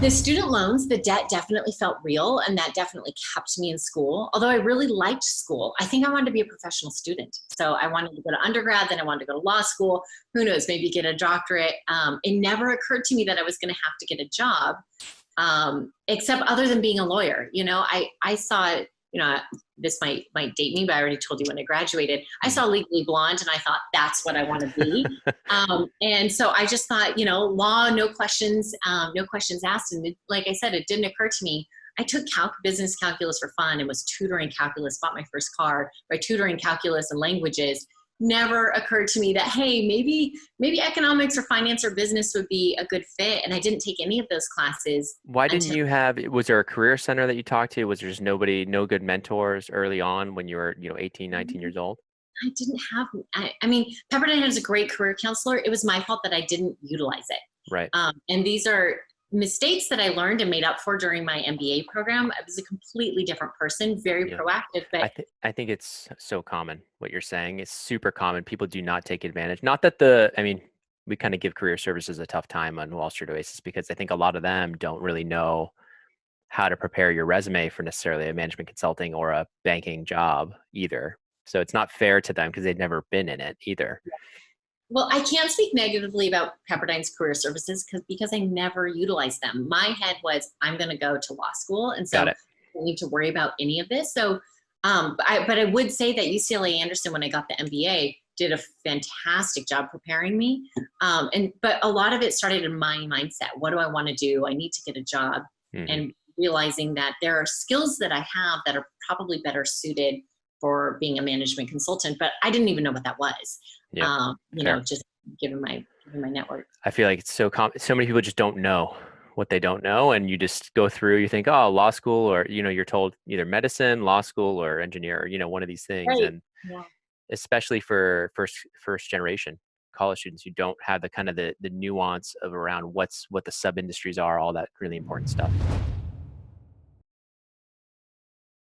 The student loans, the debt definitely felt real, and that definitely kept me in school. Although I really liked school, I think I wanted to be a professional student. So I wanted to go to undergrad, then I wanted to go to law school. Who knows, maybe get a doctorate. It never occurred to me that I was going to have to get a job, except other than being a lawyer. I saw it. This might date me, but I already told you when I graduated. I saw Legally Blonde, and I thought that's what I want to be. And so I just thought, law, no questions asked. And like I said, it didn't occur to me. I took business calculus for fun and was tutoring calculus, bought my first car by tutoring calculus and languages. Never occurred to me that, hey, maybe economics or finance or business would be a good fit. And I didn't take any of those classes. Why didn't you was there a career center that you talked to? Was there just no good mentors early on when you were, 18, 19 years old? I didn't have, Pepperdine has a great career counselor. It was my fault that I didn't utilize it. Right. And these are mistakes that I learned and made up for during my MBA program. I was a completely different person, very proactive. But I think it's so common what you're saying. It's super common. People do not take advantage. Not that we kind of give career services a tough time on Wall Street Oasis because I think a lot of them don't really know how to prepare your resume for necessarily a management consulting or a banking job either. So it's not fair to them because they've never been in it either. Well, I can't speak negatively about Pepperdine's career services because I never utilized them. My head was, I'm going to go to law school. And so I don't need to worry about any of this. So, but I would say that UCLA Anderson, when I got the MBA, did a fantastic job preparing me. But a lot of it started in my mindset. What do I want to do? I need to get a job. Mm-hmm. And realizing that there are skills that I have that are probably better suited for being a management consultant, but I didn't even know what that was. Just given my network. I feel like it's so many people just don't know what they don't know. And you just go through, you think, oh, law school, or, you're told either medicine, law school, or engineer, one of these things. Right. And especially for first generation college students who don't have the kind of the nuance of around what the sub industries are, all that really important stuff.